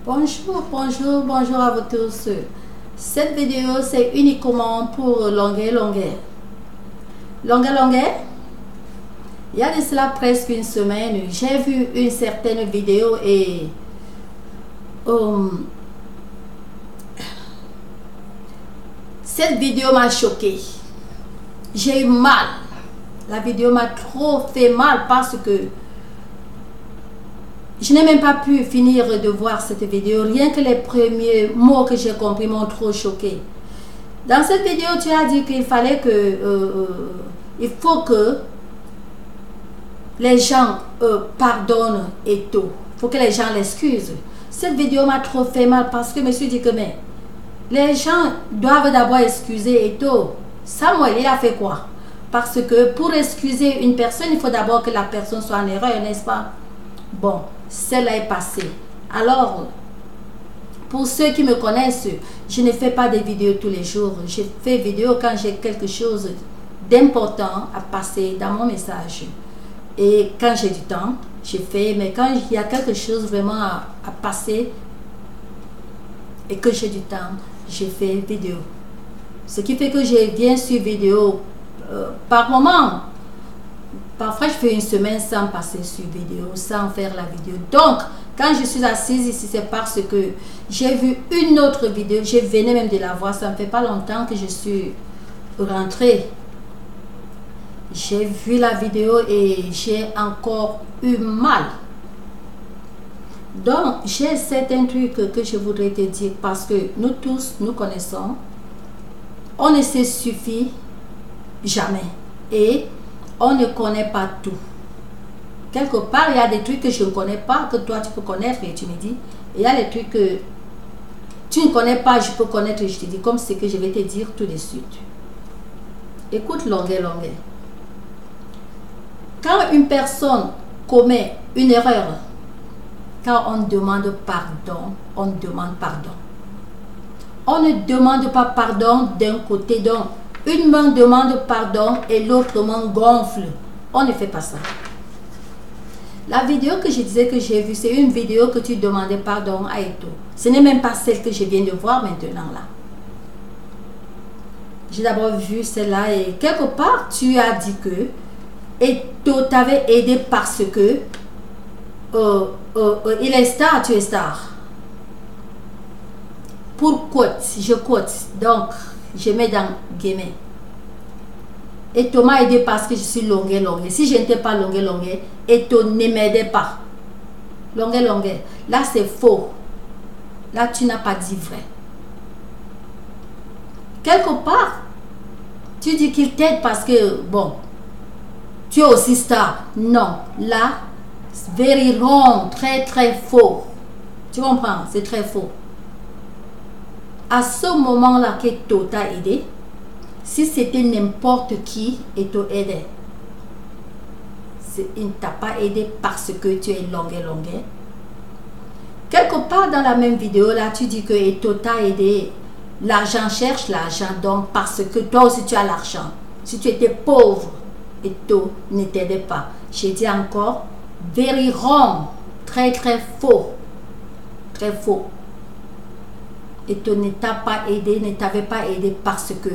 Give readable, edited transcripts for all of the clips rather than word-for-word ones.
Bonjour, bonjour, bonjour à vous tous. Cette vidéo, c'est uniquement pour Longuet. Il y a de cela presque une semaine, j'ai vu une certaine vidéo et cette vidéo m'a choqué. J'ai eu mal. La vidéo m'a trop fait mal parce que je n'ai même pas pu finir de voir cette vidéo. Rien que les premiers mots que j'ai compris m'ont trop choqué. Dans cette vidéo, tu as dit qu'il fallait que... il faut que les gens pardonnent Eto'o. Il faut que les gens l'excusent. Cette vidéo m'a trop fait mal parce que je me suis dit que mais les gens doivent d'abord excuser Eto'o. Samuel, il a fait quoi? Parce que pour excuser une personne, il faut d'abord que la personne soit en erreur, n'est-ce pas? Bon, celle-là est passée. Alors, pour ceux qui me connaissent, je ne fais pas des vidéos tous les jours. Je fais vidéo quand j'ai quelque chose d'important à passer dans mon message. Et quand j'ai du temps, je fais. Mais quand il y a quelque chose vraiment à passer et que j'ai du temps, je fais vidéo. Ce qui fait que je viens sur vidéo par moment. Parfois, je fais une semaine sans passer sur vidéo, sans faire la vidéo. Donc, quand je suis assise ici, c'est parce que j'ai vu une autre vidéo. Je venais même de la voir. Ça ne fait pas longtemps que je suis rentrée. J'ai vu la vidéo et j'ai encore eu mal. Donc, j'ai certains trucs que je voudrais te dire parce que nous tous, nous connaissons. On ne se suffit jamais. Et on ne connaît pas tout. Quelque part, il y a des trucs que je ne connais pas, que toi tu peux connaître et tu me dis. Et il y a des trucs que tu ne connais pas, je peux connaître et je te dis, comme ce que je vais te dire tout de suite. Écoute, Longuet. Quand une personne commet une erreur, quand on demande pardon, on demande pardon. On ne demande pas pardon d'un côté, donc une main demande pardon et l'autre main gonfle. On ne fait pas ça. La vidéo que je disais que j'ai vue, c'est une vidéo que tu demandais pardon à Eto'o. Ce n'est même pas celle que je viens de voir maintenant là. J'ai d'abord vu celle-là et quelque part tu as dit que Eto'o t'avait aidé parce que il est star, tu es star. Pour quote, je quote, donc je mets dans guillemets. Eto'o m'a aidé parce que je suis Longuet. Si je n'étais pas Longuet, Eto'o ne m'aidait pas. Longuet. Là, c'est faux. Là, tu n'as pas dit vrai. Quelque part, tu dis qu'il t'aide parce que, bon, tu es aussi star. Non, là, very wrong, très faux. Tu comprends? C'est très faux. À ce moment-là qu'Eto'o t'a aidé, si c'était n'importe qui, Eto'o aidait. Il ne t'a pas aidé parce que tu es Longuet. Quelque part dans la même vidéo, là, tu dis que Eto'o t'a aidé. L'argent cherche l'argent, donc parce que toi aussi tu as l'argent. Si tu étais pauvre, Eto'o ne t'aidait pas. J'ai dit encore, very wrong, très faux. Très faux. Eto'o ne t'a pas aidé, ne t'avait pas aidé parce que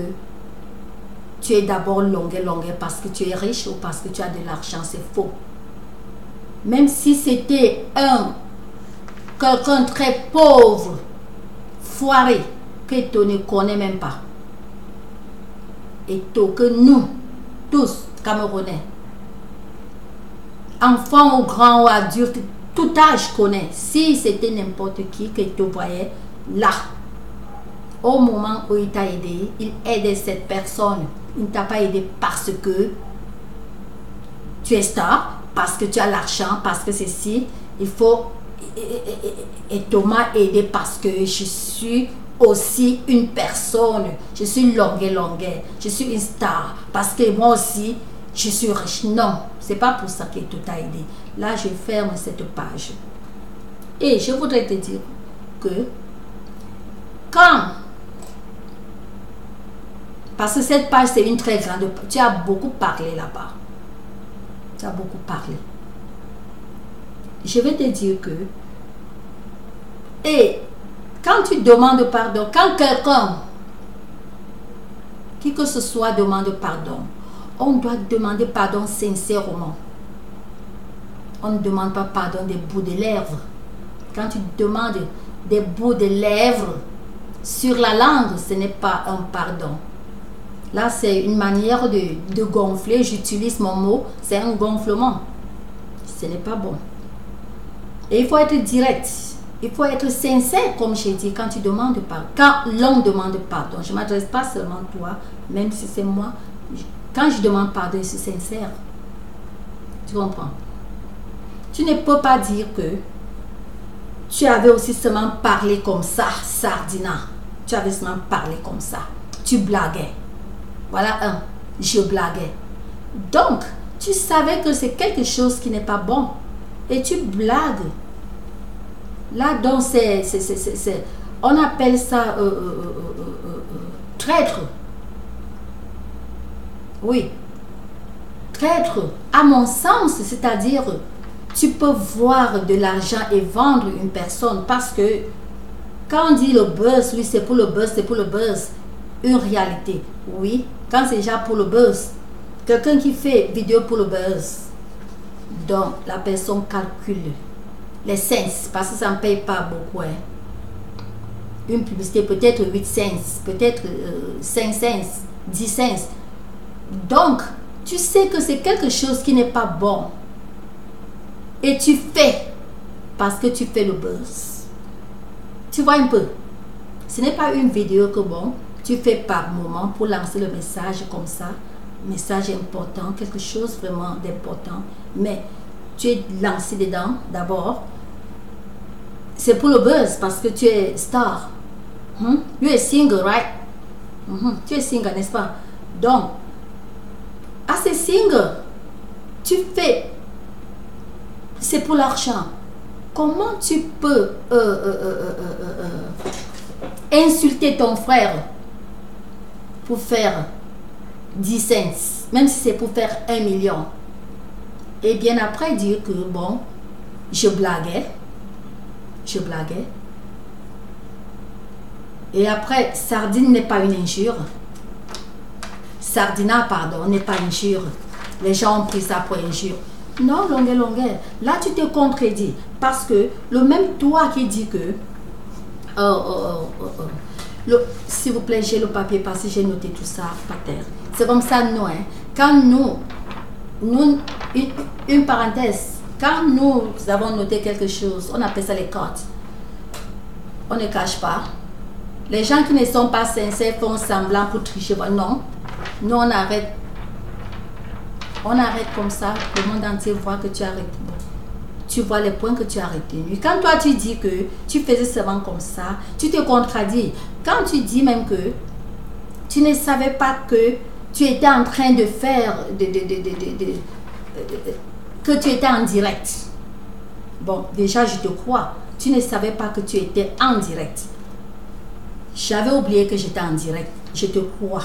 tu es d'abord Longuet parce que tu es riche ou parce que tu as de l'argent, c'est faux. Même si c'était quelqu'un très pauvre, foiré, que Eto'o ne connaît même pas. Eto'o que nous, tous, Camerounais, enfants ou grands ou adultes, tout âge connaît. Si c'était n'importe qui que Eto'o voyait, là, au moment où il t'a aidé, il aidait cette personne. Il ne t'a pas aidé parce que tu es star, parce que tu as l'argent, parce que ceci. Il faut... Eto'o m'a aidé parce que je suis aussi une personne. Je suis Longuet. Je suis une star. Parce que moi aussi, je suis riche. Non, c'est pas pour ça qu'Eto'o t'a aidé. Là, je ferme cette page. Et je voudrais te dire que quand... Parce que cette page, c'est une très grande... Tu as beaucoup parlé là-bas. Tu as beaucoup parlé. Je vais te dire que Et quand tu demandes pardon, quand quelqu'un, qui que ce soit, demande pardon, on doit demander pardon sincèrement. On ne demande pas pardon des bouts de lèvres. Quand tu demandes des bouts de lèvres sur la langue, ce n'est pas un pardon. Là, c'est une manière de gonfler. J'utilise mon mot, c'est un gonflement. Ce n'est pas bon. Et il faut être direct. Il faut être sincère, comme j'ai dit, quand tu demandes pardon. Quand l'on demande pardon, je ne m'adresse pas seulement à toi, même si c'est moi. Quand je demande pardon, je suis sincère. Tu comprends? Tu ne peux pas dire que tu avais aussi seulement parlé comme ça, Sardina. Tu avais seulement parlé comme ça. Tu blaguais. Voilà un. Je blaguais. Donc, tu savais que c'est quelque chose qui n'est pas bon. Et tu blagues. Là, donc, on appelle ça traître. Oui. Traître, à mon sens, c'est-à-dire, tu peux voir de l'argent et vendre une personne parce que quand on dit le buzz, oui, c'est pour le buzz, c'est pour le buzz. Une réalité, oui. Quand c'est déjà pour le buzz, quelqu'un qui fait vidéo pour le buzz, donc la personne calcule les cents, parce que ça ne paye pas beaucoup. Hein. Une publicité peut-être 8 cents, peut-être 5 cents, 10 cents. Donc, tu sais que c'est quelque chose qui n'est pas bon. Et tu fais parce que tu fais le buzz. Tu vois un peu. Ce n'est pas une vidéo que bon, tu fais par moment pour lancer le message comme ça. Message important, quelque chose vraiment d'important. Mais tu es lancé dedans d'abord. C'est pour le buzz parce que tu es star. You es single, right? Tu es single, n'est-ce pas? Donc, à ces singles, tu fais. C'est pour l'argent. Comment tu peux insulter ton frère pour faire 10 cents, même si c'est pour faire 1 million? Et bien après dire que bon, je blaguais. Et après, sardine n'est pas une injure. Sardina, pardon, n'est pas injure. Les gens ont pris ça pour injure. Non, longueur. Là, tu te contredis. Parce que le même toi qui dit que... s'il vous plaît, j'ai le papier parce que j'ai noté tout ça par terre. C'est comme ça, nous. Hein. Quand nous une parenthèse. Quand nous avons noté quelque chose, on appelle ça les codes. On ne cache pas. Les gens qui ne sont pas sincères font semblant pour tricher. Non. Nous, on arrête. On arrête comme ça. Le monde entier voit que tu arrêtes. Bon. Tu vois les points que tu as retenus. Quand toi, tu dis que tu faisais seulement comme ça, tu te contradis. Quand tu dis même que tu ne savais pas que tu étais en train de faire... que tu étais en direct. Bon, déjà, je te crois. Tu ne savais pas que tu étais en direct. J'avais oublié que j'étais en direct. Je te crois.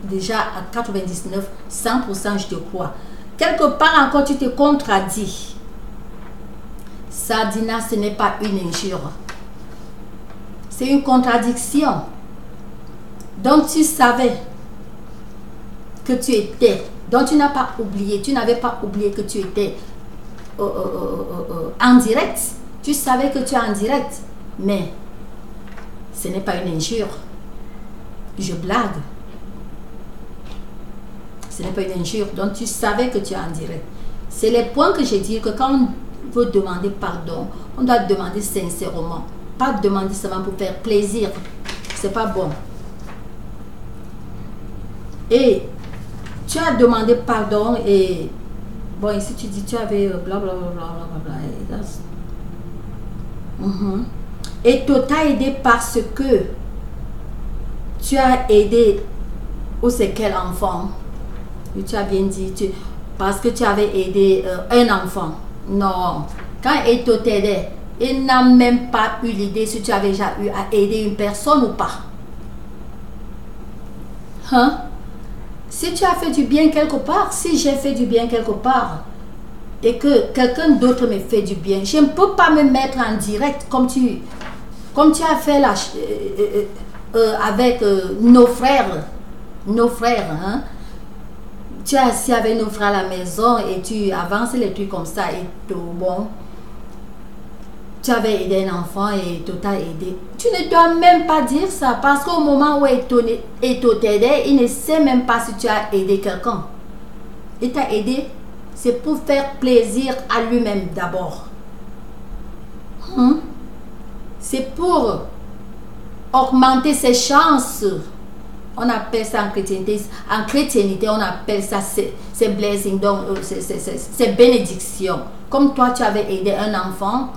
Déjà, à 99, 100%, je te crois. Quelque part encore, tu te contradis. Sardina, ce n'est pas une injure. C'est une contradiction. Donc, tu savais que tu étais... Donc, tu n'as pas oublié, tu n'avais pas oublié que tu étais en direct. Tu savais que tu es en direct, mais ce n'est pas une injure. Je blague. Ce n'est pas une injure. Donc, tu savais que tu es en direct. C'est les points que j'ai dit que quand on veut demander pardon, on doit demander sincèrement. Pas demander seulement pour faire plaisir. C'est pas bon. Et tu as demandé pardon et bon, ici tu dis tu avais blablabla. Et tu t'as aidé parce que tu as aidé ou c'est quel enfant? Et tu as bien dit parce que tu avais aidé un enfant. Non. Quand Eto t'aidait, il n'a même pas eu l'idée si tu avais déjà eu à aider une personne ou pas. Hein? Si tu as fait du bien quelque part, si j'ai fait du bien quelque part, et que quelqu'un d'autre me fait du bien, je ne peux pas me mettre en direct comme tu as fait avec nos frères. Nos frères, hein? Tu es assis avec nos frères à la maison et tu avances les trucs comme ça et tout, bon. Tu avais aidé un enfant et tout t'a aidé. Tu ne dois même pas dire ça parce qu'au moment où il t'aidait, il ne sait même pas si tu as aidé quelqu'un. Il t'a aidé, c'est pour faire plaisir à lui-même d'abord. C'est pour augmenter ses chances. On appelle ça en chrétienté. En chrétiennité, on appelle ça c'est blessing, donc c'est bénédiction. Comme toi, tu avais aidé un enfant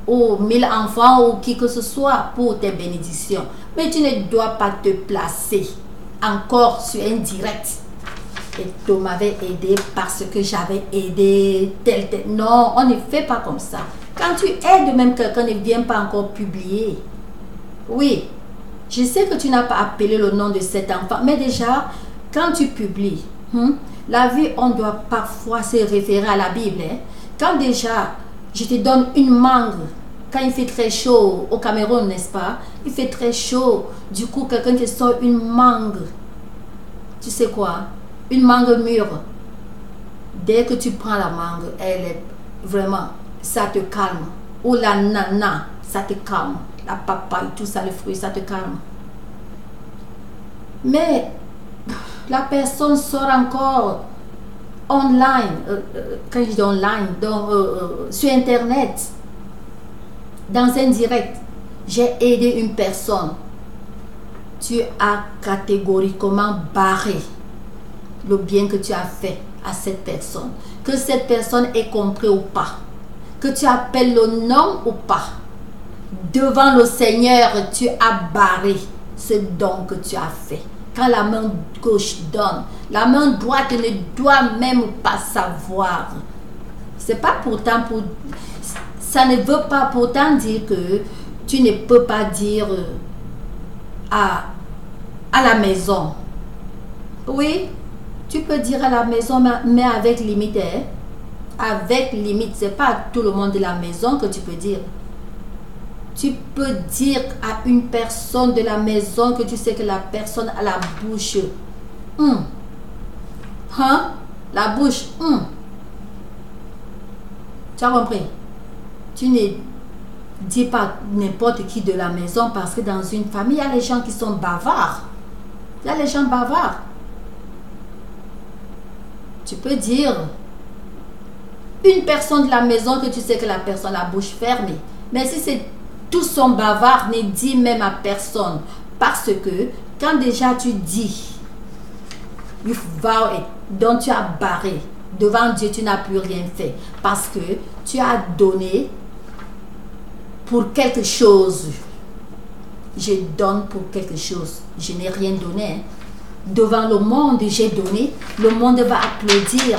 ou 1000 enfants ou qui que ce soit pour tes bénédictions. Mais tu ne dois pas te placer encore sur un direct. Et tu m'avais aidé parce que j'avais aidé tel. Non, on ne fait pas comme ça. Quand tu aides même quelqu'un, ne vient pas encore publier. Oui, je sais que tu n'as pas appelé le nom de cet enfant, mais déjà, quand tu publies, la vie, on doit parfois se référer à la Bible. Quand déjà, je te donne une mangue, quand il fait très chaud au Cameroun, n'est-ce pas? Il fait très chaud, du coup, quelqu'un te sort une mangue. Tu sais quoi? Une mangue mûre. Dès que tu prends la mangue, elle est vraiment, ça te calme. Ou la nana, ça te calme. La papaye, tout ça, le fruit, ça te calme. Mais la personne sort encore online, quand je dis online, donc, sur Internet, dans un direct, j'ai aidé une personne. Tu as catégoriquement barré le bien que tu as fait à cette personne. Que cette personne ait compris ou pas. Que tu appelles le nom ou pas. Devant le Seigneur, tu as barré ce don que tu as fait. Quand la main gauche donne, la main droite ne doit même pas savoir. C'est pas pourtant pour... Ça ne veut pas pourtant dire que tu ne peux pas dire à la maison. Oui, tu peux dire à la maison, mais avec limite. Hein? Avec limite, c'est pas à tout le monde de la maison que tu peux dire. Tu peux dire à une personne de la maison que tu sais que la personne a la bouche. La bouche. Tu as compris? Tu ne dis pas n'importe qui de la maison parce que dans une famille, il y a les gens qui sont bavards. Il y a les gens bavards. Tu peux dire une personne de la maison que tu sais que la personne a la bouche fermée. Mais si c'est tous sont bavards, ne dis même à personne. Parce que quand déjà tu dis, donc tu as barré, devant Dieu tu n'as plus rien fait. Parce que tu as donné pour quelque chose. Je donne pour quelque chose. Je n'ai rien donné. Hein. Devant le monde, j'ai donné. Le monde va applaudir.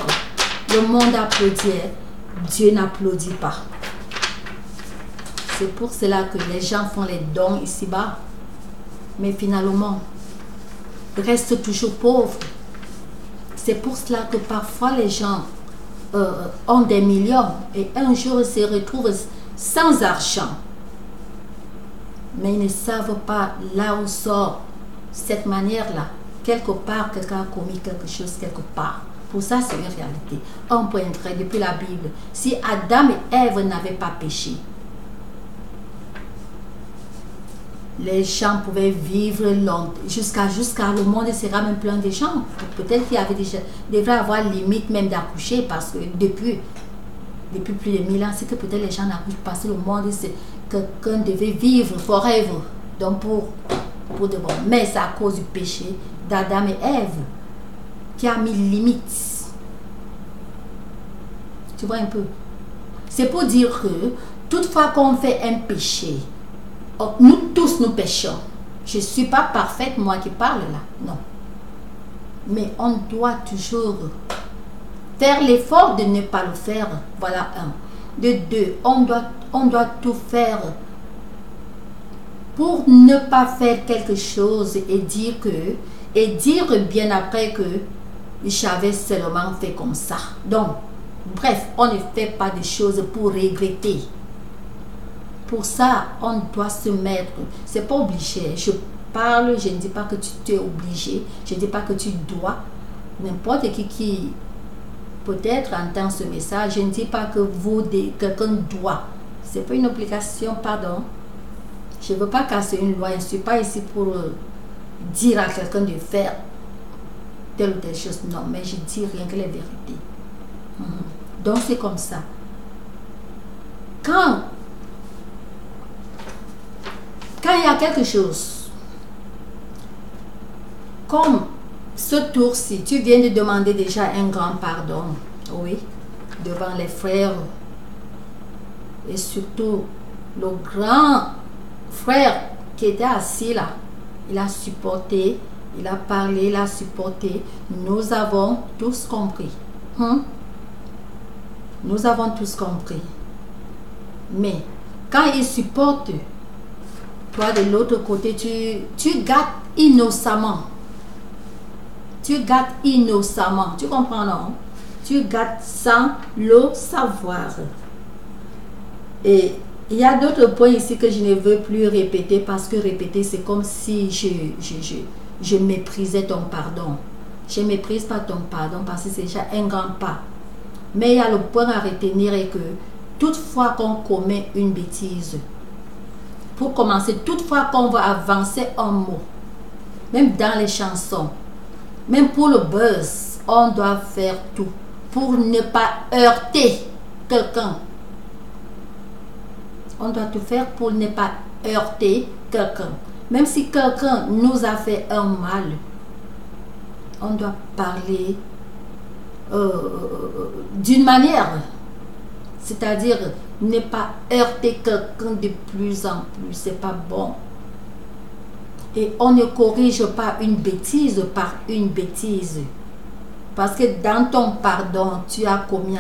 Le monde applaudit. Dieu n'applaudit pas. C'est pour cela que les gens font les dons ici-bas. Mais finalement, restent toujours pauvres. C'est pour cela que parfois les gens ont des millions et un jour ils se retrouvent sans argent. Mais ils ne savent pas là où sort cette manière-là. Quelque part, quelqu'un a commis quelque chose quelque part. Pour ça, c'est une réalité. On pointerait depuis la Bible. Si Adam et Ève n'avaient pas péché, les gens pouvaient vivre longtemps. Jusqu'à le monde sera même plein de gens. Peut-être qu'il y avait déjà, devrait avoir limite même d'accoucher parce que depuis plus de 1000 ans, c'est que peut-être les gens n'accouchent pas. Le monde, c'est quelqu'un devait vivre forever. Donc pour de bon. Mais c'est à cause du péché d'Adam et Ève qui a mis limite. Tu vois un peu? C'est pour dire que toutefois qu'on fait un péché, nous tous nous péchons. Je ne suis pas parfaite, moi qui parle là. Non. Mais on doit toujours faire l'effort de ne pas le faire. Voilà un. De deux, on doit tout faire pour ne pas faire quelque chose et dire bien après que j'avais seulement fait comme ça. Donc, Bref, on ne fait pas des choses pour regretter. Pour ça, on doit se mettre. C'est pas obligé. Je parle, je ne dis pas que tu es obligé. Je ne dis pas que tu dois. N'importe qui peut-être entend ce message. Je ne dis pas que quelqu'un doit. C'est pas une obligation, pardon. Je ne veux pas casser une loi. Je ne suis pas ici pour dire à quelqu'un de faire telle ou telle chose. Non, mais je dis rien que les vérités. Donc c'est comme ça. Quand il y a quelque chose, comme ce tour-ci, tu viens de demander déjà un grand pardon, oui, devant les frères et surtout le grand frère qui était assis là, il a supporté, il a parlé, il a supporté. Nous avons tous compris. Nous avons tous compris. Mais quand il supporte, toi de l'autre côté, tu gâtes innocemment. Tu gâtes innocemment. Tu comprends, non? Tu gâtes sans le savoir. Et il y a d'autres points ici que je ne veux plus répéter parce que répéter, c'est comme si je méprisais ton pardon. Je ne méprise pas ton pardon parce que c'est déjà un grand pas. Mais il y a le point à retenir est que toutefois qu'on commet une bêtise, pour commencer, toutefois qu'on va avancer un mot, même dans les chansons, même pour le buzz, on doit faire tout pour ne pas heurter quelqu'un. On doit tout faire pour ne pas heurter quelqu'un. Même si quelqu'un nous a fait un mal, on doit parler d'une manière, c'est-à-dire ne pas heurter quelqu'un de plus en plus, c'est pas bon. Et on ne corrige pas une bêtise par une bêtise, parce que dans ton pardon, tu as commis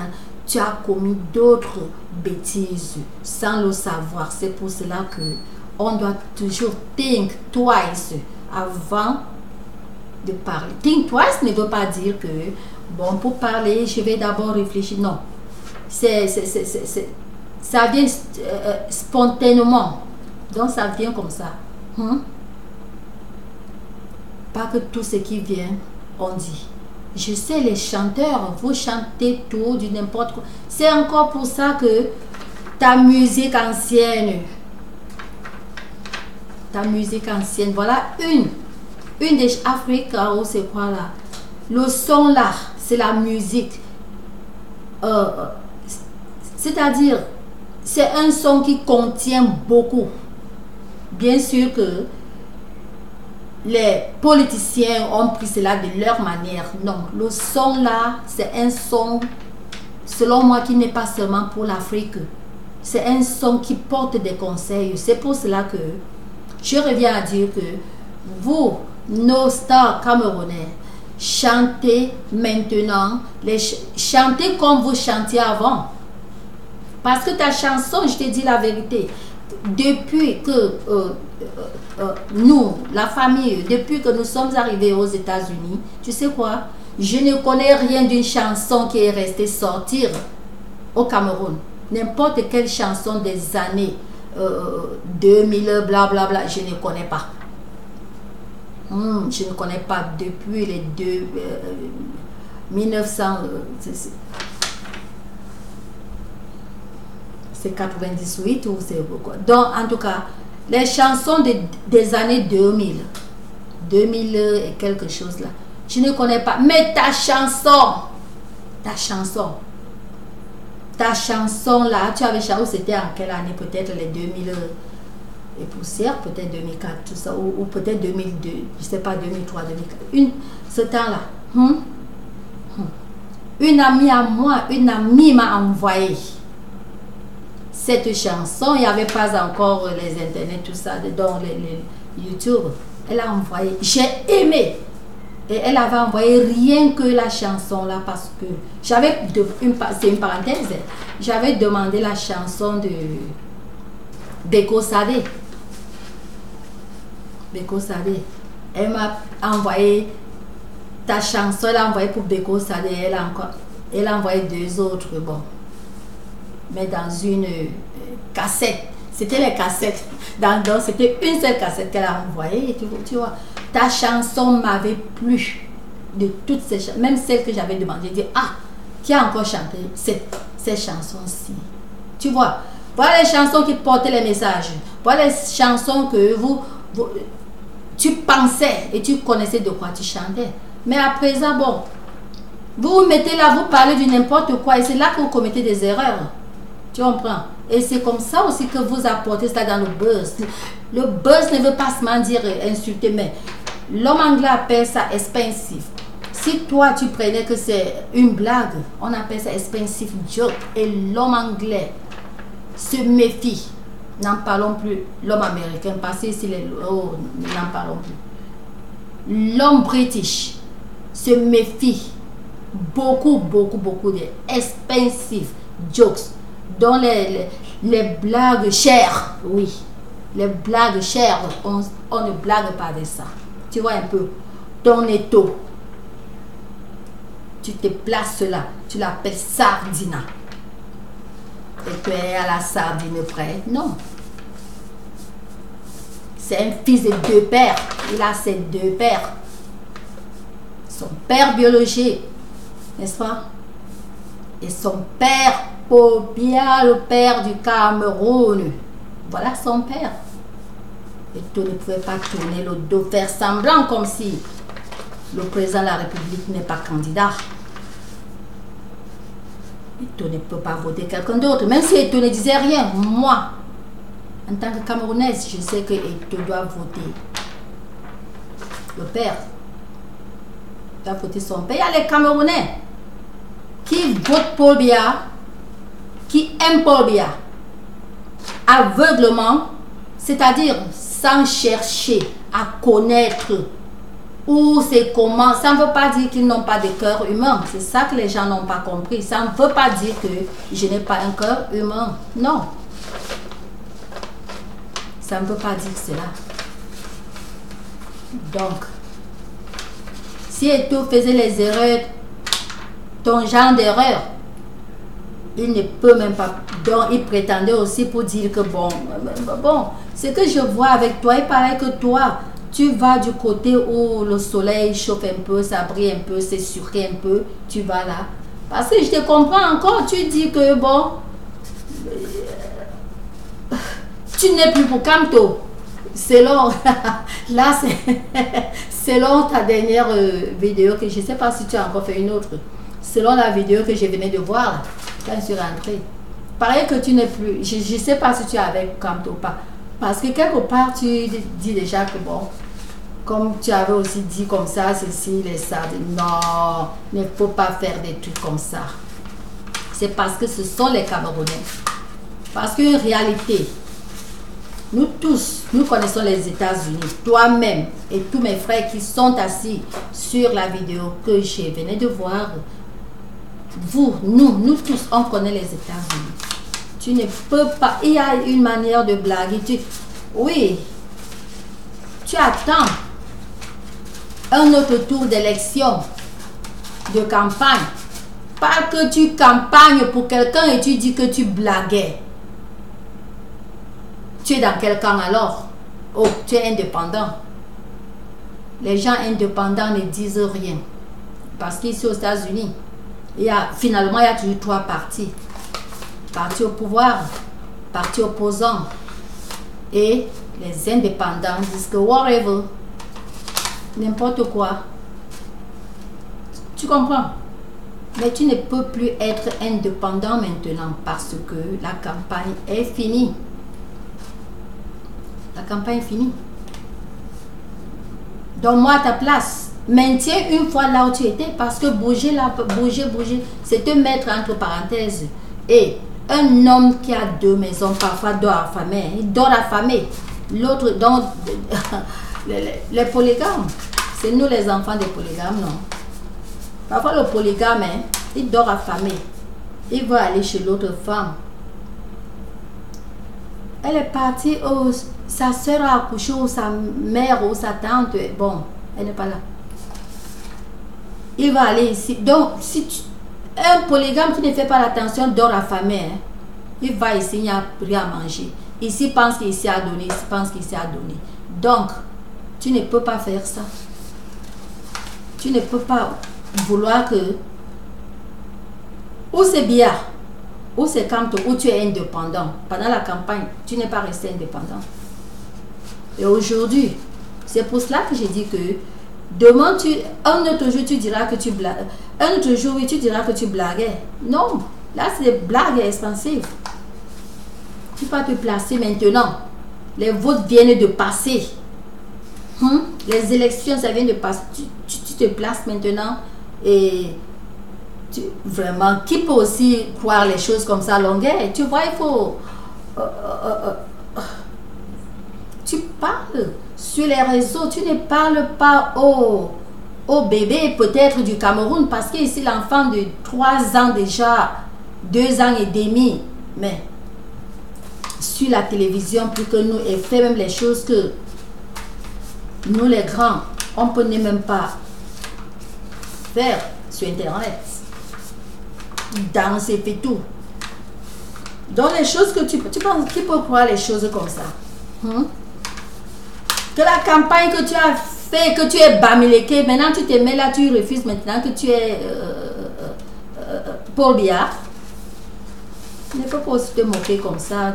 d'autres bêtises sans le savoir. C'est pour cela que on doit toujours think twice avant de parler. Think twice ne veut pas dire que bon, pour parler, je vais d'abord réfléchir. Non. Ça vient spontanément. Donc, ça vient comme ça. Pas que tout ce qui vient, on dit. Je sais, les chanteurs, vous chantez tout, du n'importe quoi. C'est encore pour ça que ta musique ancienne, voilà une des Africains, ou c'est quoi là? Le son là, c'est la musique. C'est-à-dire, c'est un son qui contient beaucoup. Bien sûr que les politiciens ont pris cela de leur manière. Non, le son là, c'est un son, selon moi, qui n'est pas seulement pour l'Afrique. C'est un son qui porte des conseils. C'est pour cela que je reviens à dire que vous, nos stars camerounais, chantez maintenant, chantez comme vous chantiez avant. Parce que ta chanson, je te dis la vérité, depuis que nous, la famille, depuis que nous sommes arrivés aux États-Unis, tu sais quoi? Je ne connais rien d'une chanson qui est restée sortir au Cameroun. N'importe quelle chanson des années 2000, blablabla, je ne connais pas. Je ne connais pas depuis les 1900. C'est 98 ou c'est quoi. Donc, en tout cas, les chansons des années 2000 et quelque chose là, je ne connais pas. Mais ta chanson là, tu avais chanté, c'était en quelle année? Peut-être les 2000 et poussière, peut-être 2004, tout ça, ou peut-être 2002, je sais pas, 2003, 2004. Ce temps-là, une amie à moi, m'a envoyé cette chanson. Il n'y avait pas encore les internets, tout ça, dans les YouTube. Elle a envoyé, j'ai aimé. Et elle avait envoyé rien que la chanson là, parce que j'avais, c'est une parenthèse, j'avais demandé la chanson de Beko Sadé. Elle m'a envoyé ta chanson, elle a envoyé pour Beko Sadé, elle a encore. Elle a envoyé 2 autres, bon. Mais dans une cassette. C'était les cassettes. C'était une seule cassette qu'elle a envoyée. Et tu vois, ta chanson m'avait plu. De toutes ces chansons, même celles que j'avais demandé. J'ai dit, ah, qui a encore chanté ces chansons-ci? Tu vois, voilà les chansons qui portaient les messages. Voilà les chansons que tu pensais et tu connaissais de quoi tu chantais. Mais à présent, bon, vous vous mettez là, vous parlez de n'importe quoi et c'est là que vous commettez des erreurs. Tu comprends? Et c'est comme ça aussi que vous apportez ça dans le buzz. Le buzz ne veut pas seulement dire insulter, mais l'homme anglais appelle ça expensive. Si toi tu prenais que c'est une blague, on appelle ça expensive joke. Et l'homme anglais se méfie. N'en parlons plus. L'homme américain, parce que ici, n'en parlons plus. L'homme british se méfie beaucoup de expensive jokes, dont les blagues chères. Oui, les blagues chères, on ne blague pas de ça. Tu vois un peu, ton étau, tu te places là, tu l'appelles sardina. Et tu es à la sardine près. Non. C'est un fils de 2 pères. Il a ses 2 pères. Son père biologique, n'est-ce pas? Et son père, Pobia, le père du Cameroun. Voilà son père. Et tu ne pouvais pas tourner le dos, faire semblant comme si le président de la République n'est pas candidat. Eto ne peut pas voter quelqu'un d'autre, même si Eto ne disait rien. Moi, en tant que Camerounaise, je sais que Eto doit voter le père. Il doit voter son père. Il y a les Camerounais qui votent Paul Biya, qui aiment Paul Biya aveuglement, c'est-à-dire sans chercher à connaître ou c'est comment. Ça ne veut pas dire qu'ils n'ont pas de cœur humain. C'est ça que les gens n'ont pas compris. Ça ne veut pas dire que je n'ai pas un cœur humain. Non. Ça ne veut pas dire cela. Donc, si Eto faisait les erreurs, ton genre d'erreur, il ne peut même pas. Donc, il prétendait aussi pour dire que bon, ce que je vois avec toi, il paraît que toi, tu vas du côté où le soleil chauffe un peu, ça brille un peu, c'est sucré un peu, tu vas là. Parce que je te comprends encore, tu dis que bon, tu n'es plus pour Camto. Selon, là c'est selon ta dernière vidéo, que je ne sais pas si tu as encore fait une autre, selon la vidéo que je venais de voir quand je suis rentrée. Pareil que tu n'es plus, je ne sais pas si tu es avec Camto ou pas. Parce que quelque part, tu dis déjà que bon, comme tu avais aussi dit comme ça, ceci, les ça, non, il ne faut pas faire des trucs comme ça. C'est parce que ce sont les Camerounais. Parce qu'une réalité, nous tous, nous connaissons les États-Unis, toi-même et tous mes frères qui sont assis sur la vidéo que je venais de voir. Vous, nous tous, on connaît les États-Unis. Tu ne peux pas, il y a une manière de blaguer. Oui, tu attends un autre tour d'élection, de campagne. Pas que tu campagnes pour quelqu'un et tu dis que tu blaguais. Tu es dans quel camp alors? Oh, tu es indépendant. Les gens indépendants ne disent rien. Parce qu'ici aux États-Unis, finalement, il y a toujours 3 partis. Parti au pouvoir, parti opposant. Et les indépendants disent que whatever, n'importe quoi. Tu comprends? Mais tu ne peux plus être indépendant maintenant parce que la campagne est finie. La campagne est finie. Donne-moi ta place. Maintiens une fois là où tu étais parce que bouger là, bouger, c'est te mettre entre parenthèses. Et un homme qui a 2 maisons, parfois dort affamé. Il dort affamé. L'autre, donc, les polygames, c'est nous les enfants des polygames, non? Parfois le polygame, hein, il dort affamé. Il va aller chez l'autre femme. Elle est partie, sa soeur a accouché, ou sa mère, ou sa tante, bon, elle n'est pas là. Il va aller ici. Donc, si Un polygame qui ne fait pas l'attention dort affamé. Hein. Il va ici, il n'y a rien à manger. Ici, il pense qu'il s'est à donner. Ici, il pense qu'il s'est à donner. Donc, tu ne peux pas faire ça. Tu ne peux pas vouloir que... Ou c'est bien, ou c'est quand où tu es indépendant. Pendant la campagne, tu n'es pas resté indépendant. Et aujourd'hui, c'est pour cela que j'ai dit que demain, un autre jour, tu diras que tu blagues. Un autre jour, oui, tu diras que tu blaguais. Non, là, c'est des blagues expansives. Tu vas te placer maintenant. Les votes viennent de passer. Les élections, ça vient de passer. Tu te places maintenant. Et vraiment, qui peut aussi croire les choses comme ça, longueur? Tu vois, il faut... tu parles sur les réseaux. Tu ne parles pas au bébé peut-être du Cameroun, parce que ici l'enfant de 3 ans déjà, 2 ans et demi, mais sur la télévision plus que nous, et fait même les choses que nous les grands, on ne peut même pas faire sur internet, danser et tout. Donc les choses que tu penses qui peut croire les choses comme ça, que la campagne que tu as fait, que tu es bamileke, maintenant tu te mets là, tu refuses maintenant que tu es Paul Biya. Tu ne peux pas aussi te moquer comme ça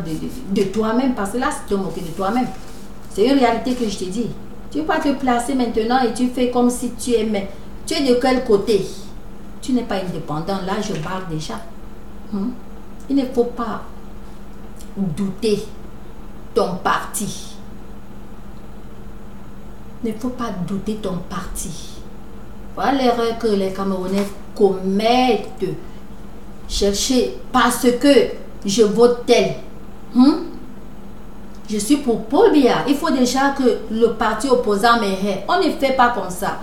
de toi-même, parce que là c'est te moquer de toi-même. C'est une réalité que je te dis. Tu ne peux pas te placer maintenant et tu fais comme si tu aimais. Tu es de quel côté? Tu n'es pas indépendant. Là je parle déjà. Il ne faut pas douter ton parti. Il ne faut pas douter ton parti. Voilà l'erreur que les Camerounais commettent. Chercher parce que je vote tel. Je suis pour Paul Biya. Il faut déjà que le parti opposant m'ait. On ne fait pas comme ça.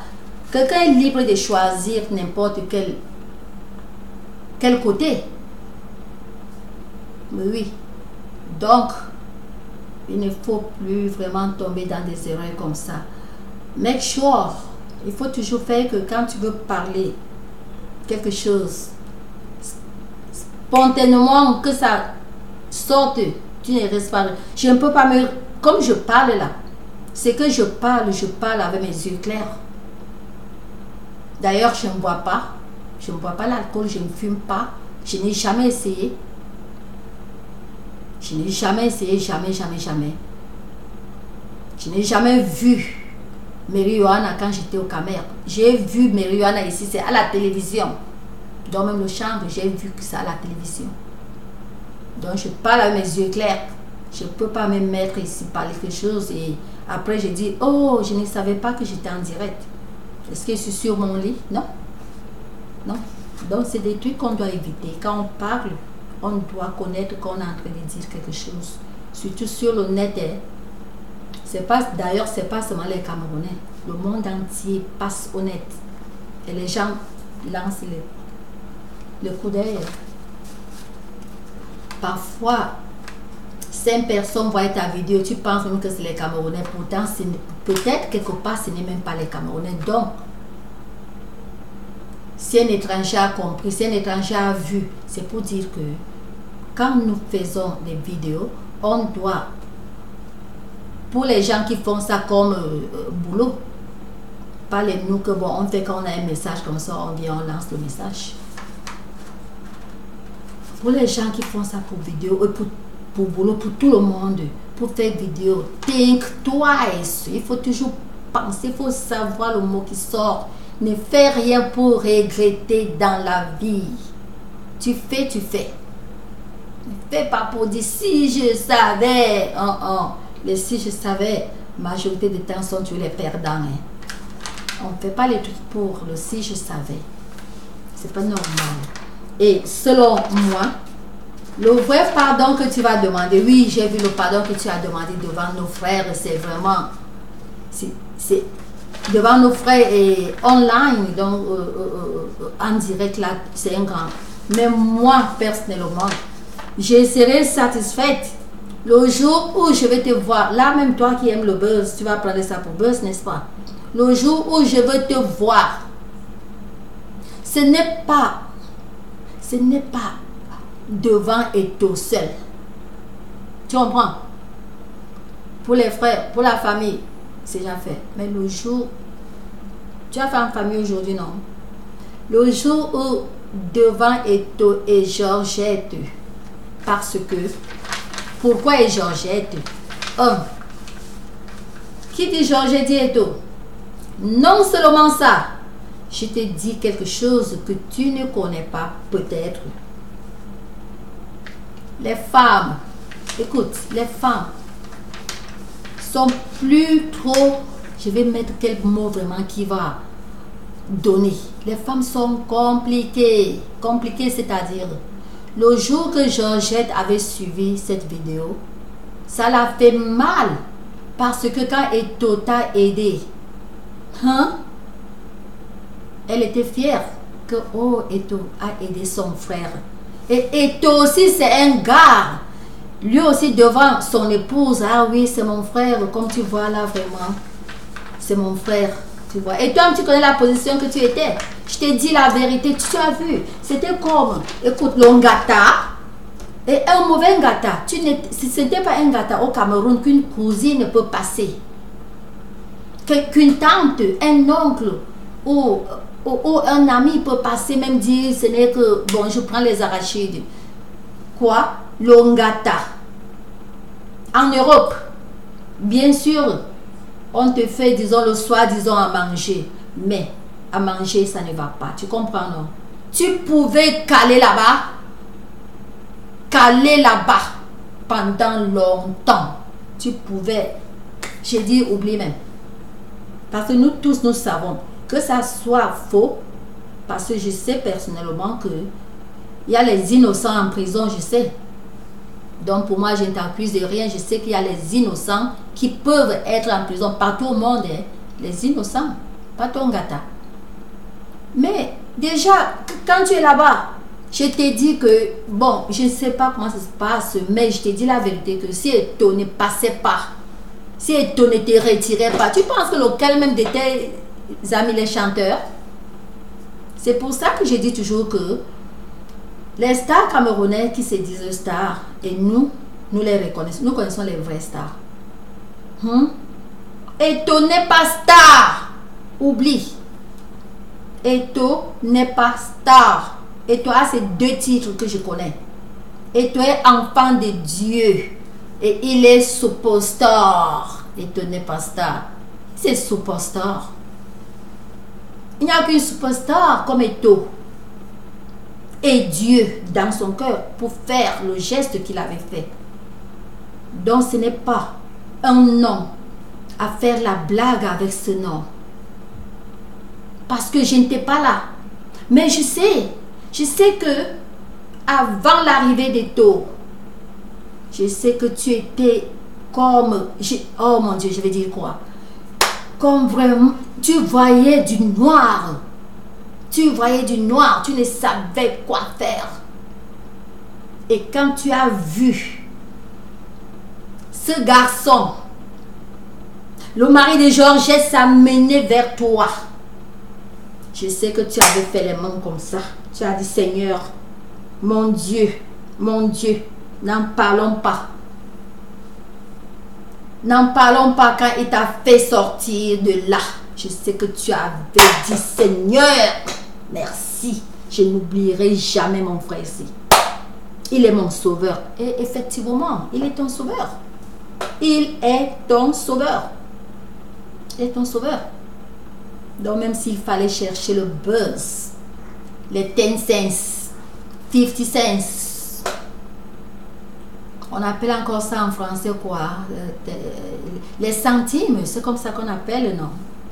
Quelqu'un est libre de choisir n'importe quel côté. Mais oui. Donc, il ne faut plus vraiment tomber dans des erreurs comme ça. Make sure, il faut toujours faire que quand tu veux parler quelque chose, spontanément, que ça sorte, tu ne restes pas. Je ne peux pas me... Comme je parle là, c'est que je parle avec mes yeux clairs. D'ailleurs, je ne bois pas. Je ne bois pas l'alcool, je ne fume pas. Je n'ai jamais essayé. Je n'ai jamais essayé, jamais. Je n'ai jamais vu marijuana quand j'étais au Cameroun. J'ai vu marijuana ici, c'est à la télévision. Dans même le chambre, j'ai vu que c'est à la télévision. Donc je parle avec mes yeux clairs. Je ne peux pas me mettre ici parler quelque chose et après je dis, oh, je ne savais pas que j'étais en direct. Est-ce que je suis sur mon lit? Non. Non. Donc c'est des trucs qu'on doit éviter. Quand on parle, on doit connaître qu'on est en train de dire quelque chose. Surtout sur le net. D'ailleurs, ce n'est pas seulement les Camerounais. Le monde entier passe au net. Et les gens lancent le coup d'œil. Parfois, 5 personnes voient ta vidéo, tu penses même que c'est les Camerounais. Pourtant, peut-être quelque part, ce n'est même pas les Camerounais. Donc, si un étranger a compris, si un étranger a vu, c'est pour dire que quand nous faisons des vidéos, on doit, pour les gens qui font ça comme boulot, pas les nous que bon, on fait quand on a un message comme ça, on vient, on lance le message. Pour les gens qui font ça pour vidéo, pour boulot, pour tout le monde, pour faire vidéo, think twice. Il faut toujours penser, il faut savoir le mot qui sort. Ne fais rien pour regretter dans la vie. Tu fais, tu fais. Ne fais pas pour dire si je savais. Les si je savais, majorité des temps sont tous les perdants. On ne fait pas les trucs pour le si je savais. C'est pas normal. Et selon moi, le vrai pardon que tu vas demander, oui, j'ai vu le pardon que tu as demandé devant nos frères, c'est vraiment, c'est devant nos frères et online, donc en direct là, c'est un grand. Mais moi, personnellement, je serai satisfaite le jour où je vais te voir. Là, même toi qui aimes le buzz, tu vas prendre ça pour buzz, n'est-ce pas? Le jour où je veux te voir, ce n'est pas ce n'est pas devant Eto seul. Tu comprends? Pour les frères, pour la famille, c'est déjà fait. Mais le jour, tu as fait en famille aujourd'hui, non? Le jour où devant Eto et Georgette, parce que, pourquoi et Georgette? Qui dit Georgette dit Eto? Non seulement ça, je te dis quelque chose que tu ne connais pas, peut-être. Les femmes, écoute, les femmes sont plus trop, je vais mettre quel mot vraiment qui va donner. Les femmes sont compliquées. Compliquées, c'est-à-dire, le jour que Georgette avait suivi cette vidéo, ça l'a fait mal. Parce que quand Eto t'a aidé, elle était fière que, oh, Eto a aidé son frère. Et Eto aussi, c'est un gars. Lui aussi, devant son épouse, ah oui, c'est mon frère, comme tu vois là, vraiment, c'est mon frère, tu vois. Et toi, tu connais la position que tu étais. Je t'ai dit la vérité, tu as vu. C'était comme, écoute, l'ongata et un mauvais ngata. Ce n'était pas un ngata au Cameroun qu'une cousine peut passer. Qu'une tante, un oncle ou un ami peut passer, même dire, ce n'est que, bon, je prends les arachides. Quoi? L'ongata. En Europe, bien sûr, on te fait, disons, le soir, disons, à manger. Mais à manger, ça ne va pas. Tu comprends, non? Tu pouvais caler là-bas pendant longtemps. Tu pouvais, j'ai dit, oublie même. Parce que nous tous, nous savons que ça soit faux, parce que je sais personnellement que il y a les innocents en prison, je sais. Donc pour moi, je ne t'accuse de rien. Je sais qu'il y a les innocents qui peuvent être en prison partout au monde. Hein. Les innocents, pas ton gata. Mais déjà, quand tu es là-bas, je t'ai dit que, bon, je ne sais pas comment ça se passe, mais je t'ai dit la vérité que si Eto ne passait pas, si Eto ne te retirait pas, tu penses que lequel même de tes amis les chanteurs? C'est pour ça que je dis toujours que les stars camerounais qui se disent stars, et nous les reconnaissons, nous connaissons les vrais stars. Eto n'est pas star. Oublie. Eto n'est pas star. Eto a ces deux titres que je connais. Eto est enfant de Dieu. Et il est superstar. Eto n'est pas star. C'est superstar. Il n'y a qu'une superstar comme Eto. Et Dieu dans son cœur pour faire le geste qu'il avait fait. Donc ce n'est pas un nom à faire la blague avec ce nom. Parce que je n'étais pas là. Mais je sais que avant l'arrivée d'Eto, je sais que tu étais comme, oh mon Dieu, je vais dire quoi? Comme vraiment, tu voyais du noir. Tu voyais du noir, tu ne savais quoi faire. Et quand tu as vu ce garçon, le mari de Georgette s'amener vers toi, je sais que tu avais fait les mains comme ça. Tu as dit, Seigneur, mon Dieu, n'en parlons pas. N'en parlons pas quand il t'a fait sortir de là. Je sais que tu avais dit, Seigneur, merci. Je n'oublierai jamais mon frère ici. Il est mon sauveur. Et effectivement, il est ton sauveur. Il est ton sauveur. Il est ton sauveur. Donc même s'il fallait chercher le buzz, les 10 cents, 50 cents, on appelle encore ça en français quoi? Les centimes, c'est comme ça qu'on appelle, non?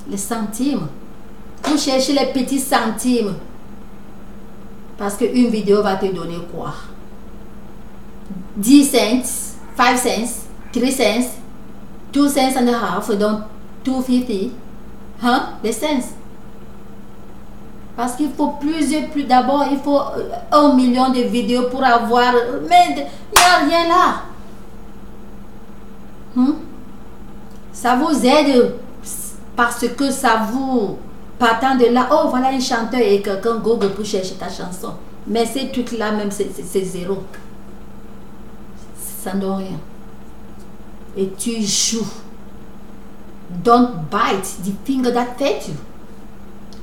Les centimes. Vous cherchez les petits centimes. Parce qu'une vidéo va te donner quoi? 10 cents, 5 cents, 3 cents, 2 cents and a half, donc 250. Les cents. Parce qu'il faut d'abord il faut 1 million de vidéos pour avoir, mais il n'y a rien là. Ça vous aide parce que ça vous partant de là, oh voilà un chanteur et quelqu'un Google pour chercher ta chanson. Mais ces trucs-là, même, c'est zéro. Ça ne donne rien. Et tu joues. Don't bite the finger that fed you.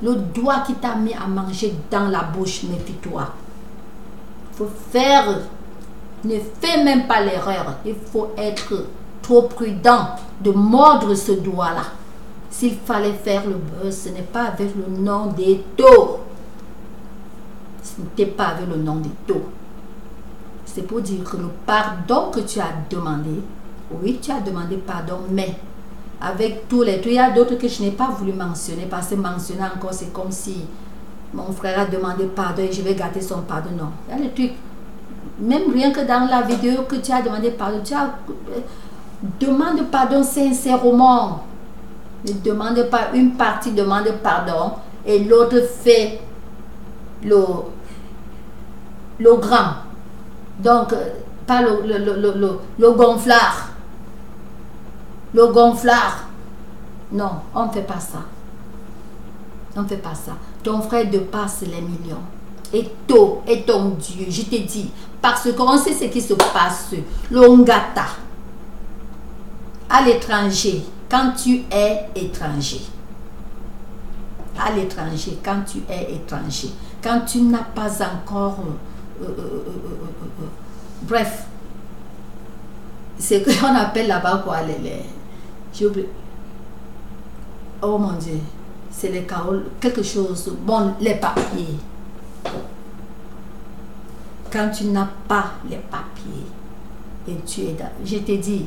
Le doigt qui t'a mis à manger dans la bouche, méfie-toi. Il faut faire, ne fais même pas l'erreur. Il faut être trop prudent de mordre ce doigt-là. S'il fallait faire le buzz, ce n'est pas avec le nom d'Eto. Ce n'était pas avec le nom d'Eto. C'est pour dire que le pardon que tu as demandé, oui, tu as demandé pardon, mais avec tous les trucs, il y a d'autres que je n'ai pas voulu mentionner, parce que mentionner encore, c'est comme si mon frère a demandé pardon et je vais gâter son pardon. Non, il y a des trucs, même rien que dans la vidéo que tu as demandé pardon, tu as demande pardon sincèrement. Ne demande pas, une partie demande pardon et l'autre fait le grand. Donc, pas le gonflard. Le gonflard. Non, on ne fait pas ça. On ne fait pas ça. Ton frère dépasse les millions. Et toi, et ton Dieu, je te dis, parce qu'on sait ce qui se passe. L'ongata. À l'étranger, quand tu es étranger. À l'étranger, quand tu es étranger. Quand tu n'as pas encore... bref. C'est ce qu'on appelle là-bas quoi, j'ai oublié. Oh mon Dieu. C'est les carreaux, quelque chose. Bon, les papiers. Quand tu n'as pas les papiers et tu es dans... Je t'ai dit,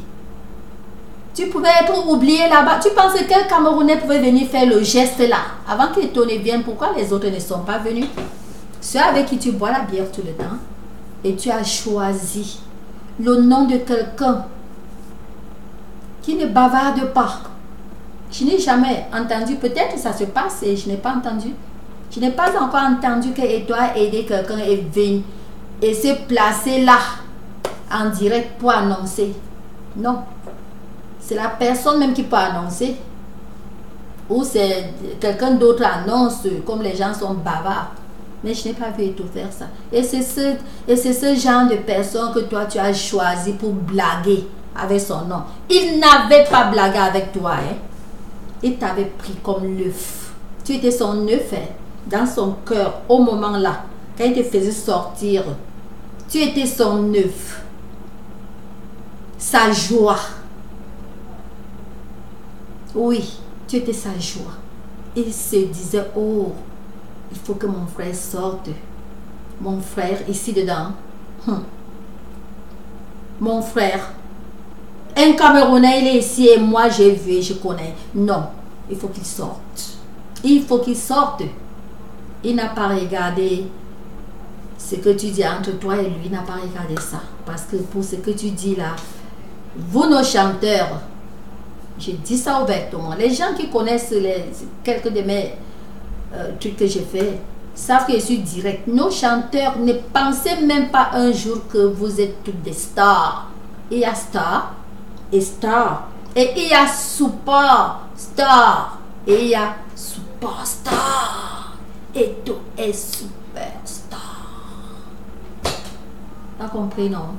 tu pouvais être oublié là-bas. Tu penses que quel Camerounais pouvait venir faire le geste là avant que Tony vienne? Pourquoi les autres ne sont pas venus? Ceux avec qui tu bois la bière tout le temps et tu as choisi le nom de quelqu'un qui ne bavarde pas. Je n'ai jamais entendu, peut-être ça se passe et je n'ai pas entendu. Je n'ai pas encore entendu que toi a aidé quelqu'un et venu et s'est placé là en direct pour annoncer. Non. C'est la personne même qui peut annoncer. Ou c'est quelqu'un d'autre annonce, comme les gens sont bavards. Mais je n'ai pas vu tout faire ça. Et c'est ce genre de personne que toi tu as choisi pour blaguer avec son nom. Il n'avait pas blagué avec toi. Hein? Il t'avait pris comme l'œuf. Tu étais son œuf hein? Dans son cœur au moment là. Quand il te faisait sortir, tu étais son œuf. Sa joie. Oui, tu étais sa joie. Il se disait, oh, il faut que mon frère sorte. Mon frère, ici dedans. Mon frère. Un Camerounais, il est ici et moi j'ai vu, je connais. Non, il faut qu'il sorte. Il faut qu'il sorte. Il n'a pas regardé ce que tu dis entre toi et lui. Il n'a pas regardé ça. Parce que pour ce que tu dis là, vous nos chanteurs, je dis ça ouvertement. Les gens qui connaissent quelques de mes trucs que j'ai fait savent que je suis direct. Nos chanteurs, ne pensez même pas un jour que vous êtes toutes des stars. Il y a star et star. Et il y a superstar. Et il y a superstar. Et tout est superstar. T'as compris, non?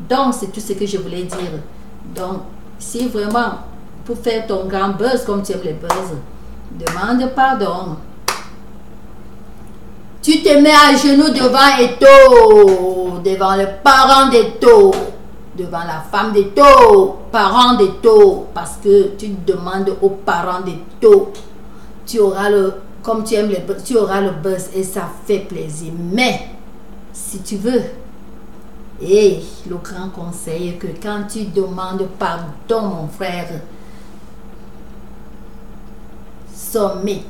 Donc, c'est tout ce que je voulais dire. Donc, si vraiment, pour faire ton grand buzz comme tu aimes les buzz, demande pardon. Tu te mets à genoux devant Eto, devant les parents d'Eto, devant la femme d'Eto, parents d'Eto, parce que tu demandes aux parents d'Eto. Tu auras le, comme tu aimes les buzz, tu auras le buzz et ça fait plaisir. Mais, si tu veux, et le grand conseil est que quand tu demandes pardon, mon frère, sommet.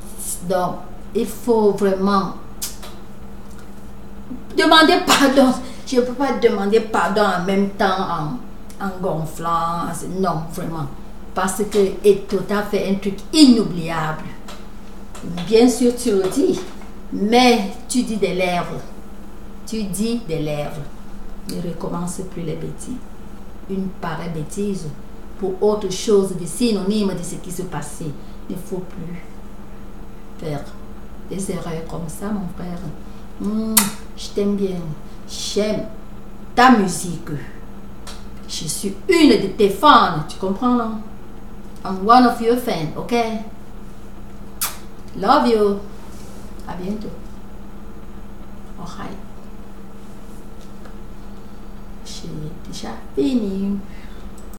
Donc, il faut vraiment demander pardon. Je ne peux pas demander pardon en même temps en gonflant. Non, vraiment. Parce que Eto t'a fait un truc inoubliable. Bien sûr, tu le dis. Mais tu dis des lèvres. Tu dis des lèvres. Ne recommence plus les bêtises. Une pareille bêtise pour autre chose de synonyme de ce qui se passait. Il ne faut plus faire des erreurs comme ça, mon frère. Je t'aime bien. J'aime ta musique. Je suis une de tes fans. Tu comprends, non? I'm one of your fans, ok? Love you. À bientôt. Alright. J'ai déjà fini.